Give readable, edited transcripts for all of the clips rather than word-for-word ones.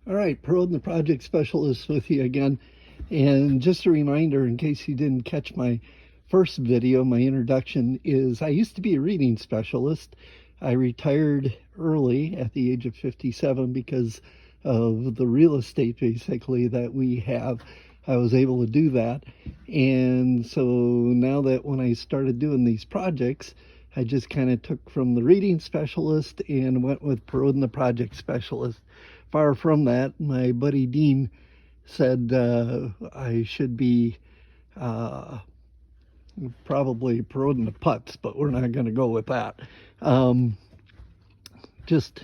All right, Pearl, the project specialist with you again. And just a reminder, in case you didn't catch my first video, my introduction is I used to be a reading specialist. I retired early at the age of 57 because of the real estate basically that we have. I was able to do that. And so now that when I started doing these projects, I just kind of took from the reading specialist and went with Perodin, the project specialist. Far from that, my buddy Dean said I should be probably Perodin the putts, but we're not going to go with that. Um, just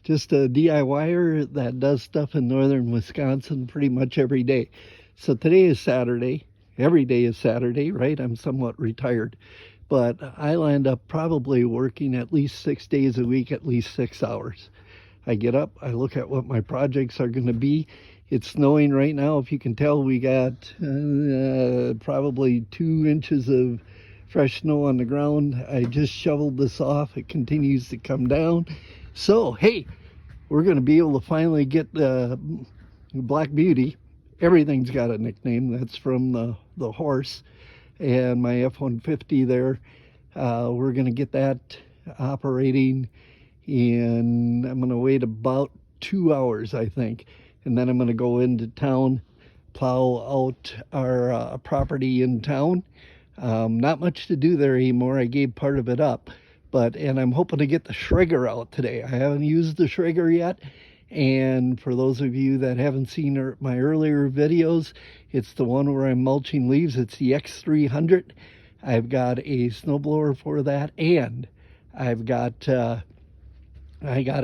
a DIYer that does stuff in northern Wisconsin pretty much every day. So today is Saturday. Every day is Saturday, right? I'm somewhat retired. But I land up probably working at least 6 days a week, at least 6 hours. I get up, I look at what my projects are going to be. It's snowing right now. If you can tell, we got probably 2 inches of fresh snow on the ground. I just shoveled this off. It continues to come down. So, hey, we're going to be able to finally get Black Beauty. Everything's got a nickname. That's from the horse and my F-150 there. We're going to get that operating, and I'm going to wait about 2 hours, I think. And then I'm going to go into town, plow out our property in town. Not much to do there anymore. I gave part of it up. And I'm hoping to get the Schrager out today. I haven't used the Schrager yet. And for those of you that haven't seen my earlier videos, it's the one where I'm mulching leaves. It's the X300. I've got a snowblower for that, and I got a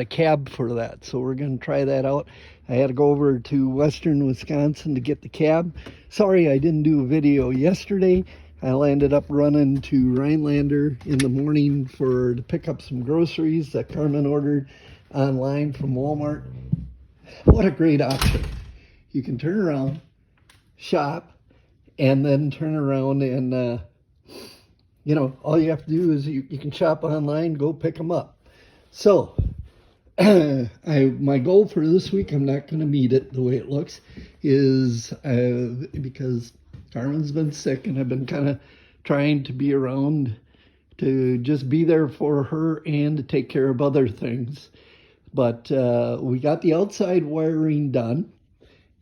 cab for that. So we're going to try that out. I had to go over to western Wisconsin to get the cab. Sorry I didn't do a video yesterday. I landed up running to Rhinelander in the morning to pick up some groceries that Carmen ordered online from Walmart. What a great option. You can turn around, shop, and then turn around and, all you have to do is you can shop online, go pick them up. So, my goal for this week, I'm not going to meet it the way it looks, is because Carmen's been sick and I've been kind of trying to be around to just be there for her and to take care of other things. But we got the outside wiring done,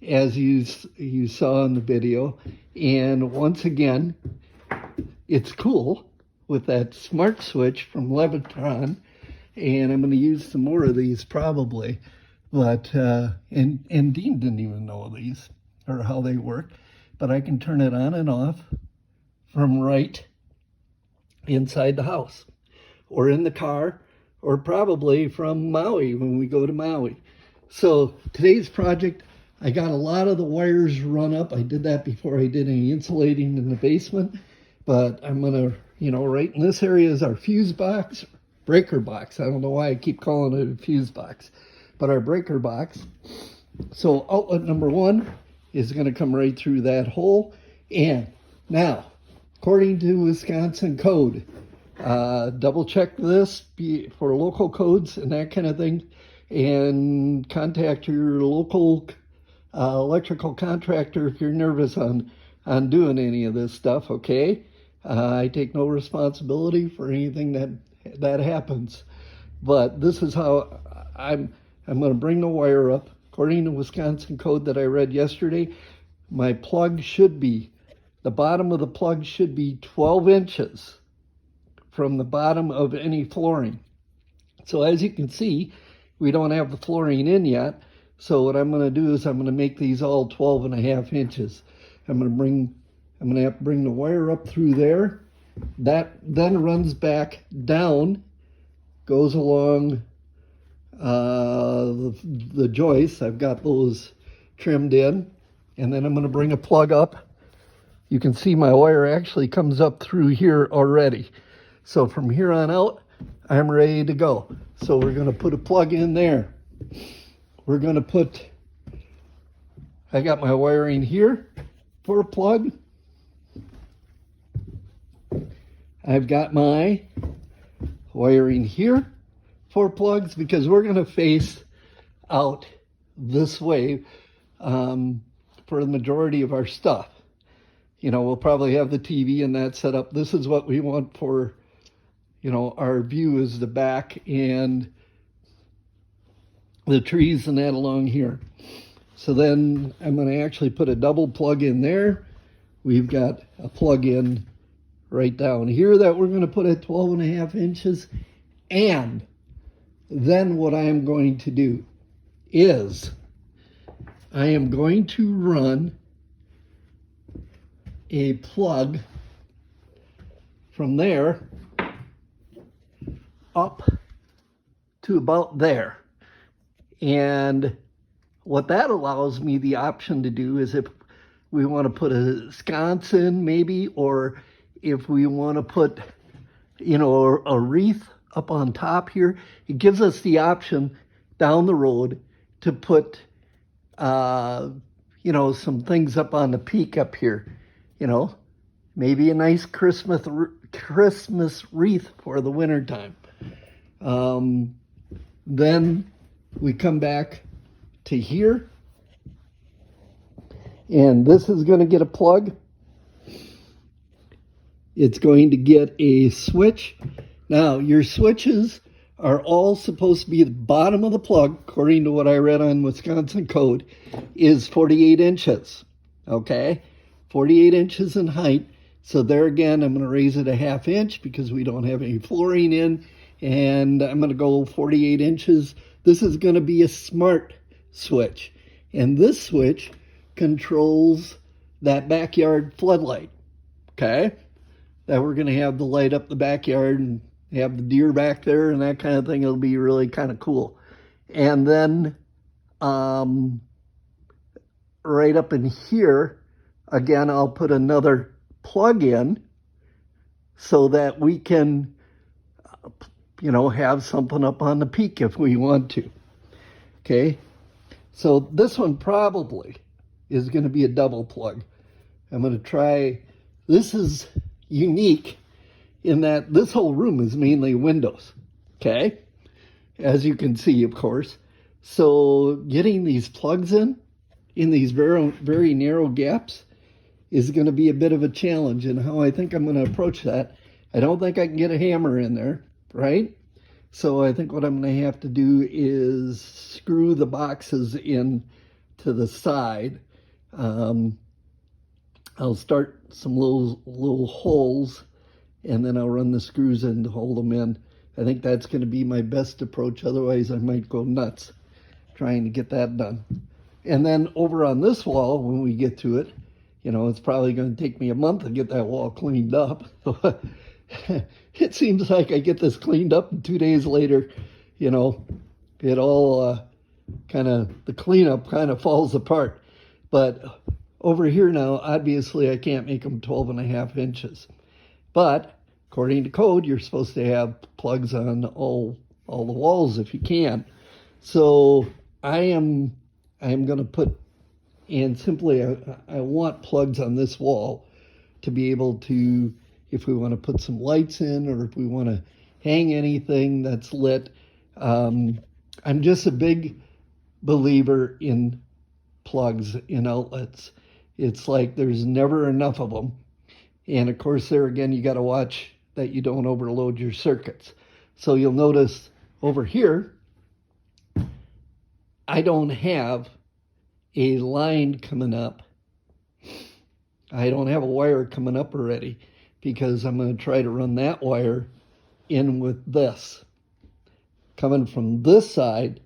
as you saw in the video. And once again, it's cool with that smart switch from Levitron. And I'm going to use some more of these probably. But, and Dean didn't even know these or how they work. But I can turn it on and off from right inside the house or in the car, or probably from Maui when we go to Maui. So today's project, I got a lot of the wires run up. I did that before I did any insulating in the basement. But I'm going to, right in this area is our fuse box, breaker box. I don't know why I keep calling it a fuse box, but our breaker box. So outlet number 1 is going to come right through that hole. And now, according to Wisconsin code, double check this for local codes and that kind of thing, and contact your local electrical contractor if you're nervous on doing any of this stuff, okay? I take no responsibility for anything that happens. But this is how I'm going to bring the wire up. According to Wisconsin code that I read yesterday, my plug the bottom of the plug should be 12 inches from the bottom of any flooring. So as you can see, we don't have the flooring in yet. So what I'm going to do is I'm going to make these all 12.5 inches. I'm going to have to bring the wire up through there. That then runs back down, goes along the joists. I've got those trimmed in, and then I'm going to bring a plug up. You can see my wire actually comes up through here already. So from here on out, I'm ready to go. So we're going to put a plug in there. I got my wiring here for a plug. I've got my wiring here for plugs because we're going to face out this way for the majority of our stuff. You know, we'll probably have the TV and that set up. This is what we want for, you know, our view is the back and the trees and that along here. So then I'm going to actually put a double plug in there. We've got a plug in right down here that we're going to put at 12.5 inches. And then what I am going to do is I am going to run a plug from there up to about there. And what that allows me the option to do is if we want to put a sconce in maybe, or if we want to put, you know, a wreath up on top here, it gives us the option down the road to put, you know, some things up on the peak up here. You know, maybe a nice Christmas wreath for the winter time. Then we come back to here, and this is going to get a plug. It's going to get a switch. Now, your switches are all supposed to be the bottom of the plug, according to what I read on Wisconsin code, is 48 inches. Okay? 48 inches in height. So there again, I'm going to raise it 1/2 inch because we don't have any flooring in. And I'm going to go 48 inches. This is going to be a smart switch. And this switch controls that backyard floodlight. Okay? That we're going to have the light up the backyard and have the deer back there and that kind of thing. It'll be really kind of cool. And then right up in here, again, I'll put another plug in so that we can, you know, have something up on the peak if we want to. Okay, so this one probably is going to be a double plug. I'm going to try, this is unique in that this whole room is mainly windows, okay? As you can see, of course. So getting these plugs in these very, very narrow gaps is going to be a bit of a challenge. And how I think I'm going to approach that, I don't think I can get a hammer in there, right? So I think what I'm going to have to do is screw the boxes in to the side. I'll start some little holes, and then I'll run the screws in to hold them in. I think that's going to be my best approach. Otherwise, I might go nuts trying to get that done. And then over on this wall, when we get to it, you know, it's probably going to take me a month to get that wall cleaned up. It seems like I get this cleaned up, and 2 days later, you know, it all the cleanup kind of falls apart. But over here now, obviously, I can't make them 12.5 inches. But according to code, you're supposed to have plugs on all the walls if you can. So I am going to put, and simply I want plugs on this wall to be able to, if we want to put some lights in or if we want to hang anything that's lit. I'm just a big believer in plugs in outlets. It's like there's never enough of them. And of course, there again, you got to watch that you don't overload your circuits. So you'll notice over here, I don't have a line coming up. I don't have a wire coming up already because I'm going to try to run that wire in with this. Coming from this side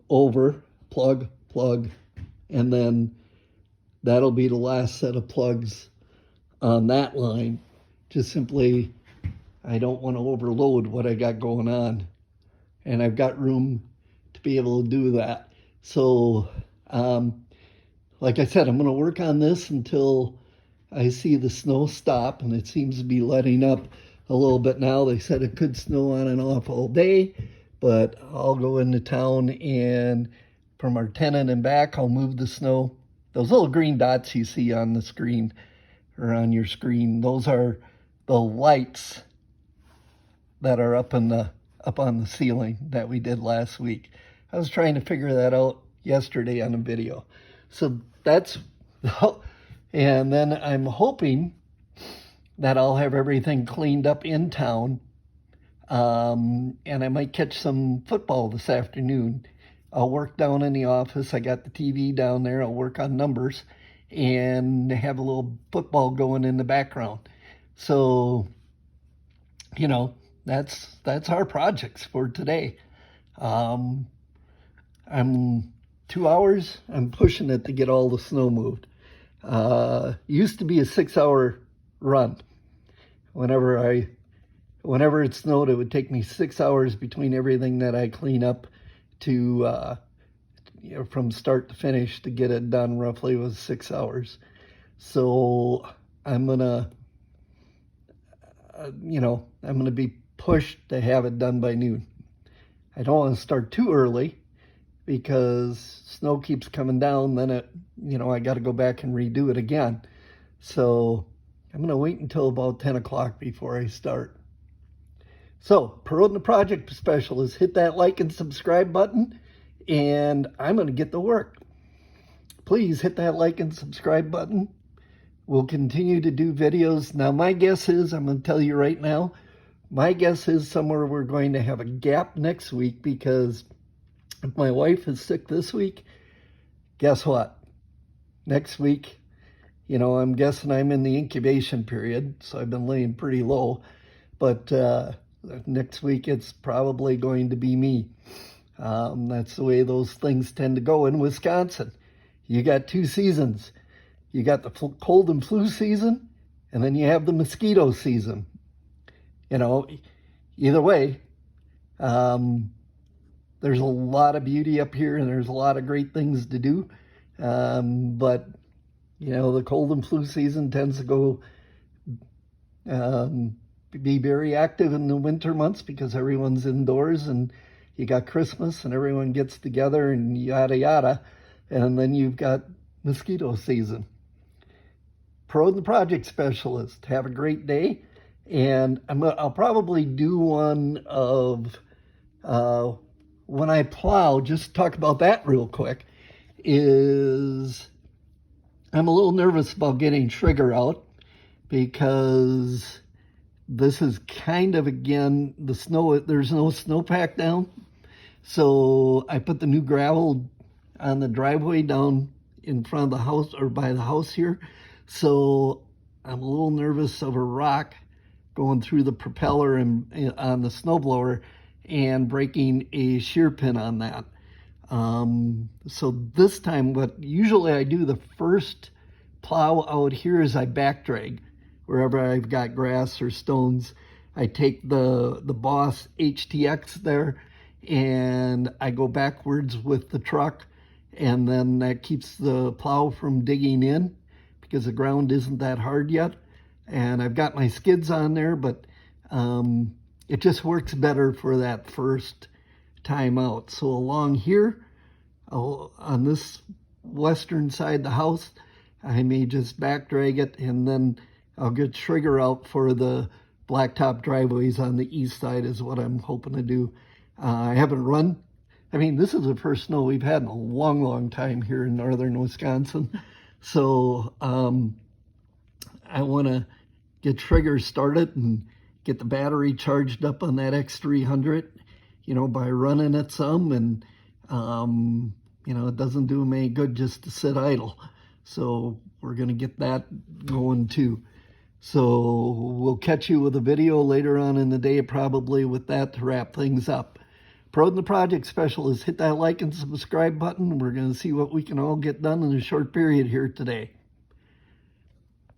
over, plug, and then that'll be the last set of plugs on that line. Just simply, I don't want to overload what I got going on. And I've got room to be able to do that. So, like I said, I'm going to work on this until I see the snow stop, and it seems to be letting up a little bit now. They said it could snow on and off all day, but I'll go into town and from our tenant and back, I'll move the snow. Those little green dots you see on the screen or on your screen, those are the lights that are up on the ceiling that we did last week. I was trying to figure that out yesterday on a video. So that's, and then I'm hoping that I'll have everything cleaned up in town. And I might catch some football this afternoon. I'll work down in the office. I got the TV down there. I'll work on numbers and have a little football going in the background. So, you know, that's our projects for today. I'm 2 hours. I'm pushing it to get all the snow moved. Used to be a 6-hour run. Whenever it snowed, it would take me 6 hours between everything that I clean up to, from start to finish to get it done. Roughly was 6 hours. So I'm gonna, I'm gonna be pushed to have it done by noon. I don't want to start too early because snow keeps coming down. Then I got to go back and redo it again. So I'm going to wait until about 10 o'clock before I start. So, Perot the Project Specialist, hit that like and subscribe button, and I'm going to get to work. Please hit that like and subscribe button. We'll continue to do videos. Now, my guess is, I'm going to tell you right now, my guess is somewhere we're going to have a gap next week, because if my wife is sick this week, guess what? Next week, I'm guessing I'm in the incubation period, so I've been laying pretty low. But next week, it's probably going to be me. That's the way those things tend to go in Wisconsin. You got 2 seasons. You got the cold and flu season, and then you have the mosquito season. Either way, there's a lot of beauty up here, and there's a lot of great things to do. But the cold and flu season tends to go be very active in the winter months because everyone's indoors, and you got Christmas and everyone gets together and yada yada, and then you've got mosquito season. Perot the Project Specialist, have a great day, and I'll probably do one of when I plow. Just talk about that real quick. Is I'm a little nervous about getting trigger out, because this is kind of, again, the snow, there's no snowpack down. So I put the new gravel on the driveway down in front of the house, or by the house here. So I'm a little nervous of a rock going through the propeller and on the snowblower and breaking a shear pin on that. So this time, what usually I do the first plow out here is I back drag. Wherever I've got grass or stones, I take the Boss HTX there and I go backwards with the truck, and then that keeps the plow from digging in because the ground isn't that hard yet. And I've got my skids on there, but it just works better for that first time out. So along here, on this western side of the house, I may just back drag it, and then I'll get trigger out for the blacktop driveways on the east side is what I'm hoping to do. I haven't run. This is the first snow we've had in a long, long time here in northern Wisconsin. So I want to get trigger started and get the battery charged up on that X300, by running it some. And, it doesn't do them any good just to sit idle. So we're going to get that going too. So we'll catch you with a video later on in the day, probably with that to wrap things up. Perot the Project Specialist, hit that like and subscribe button. We're going to see what we can all get done in a short period here today.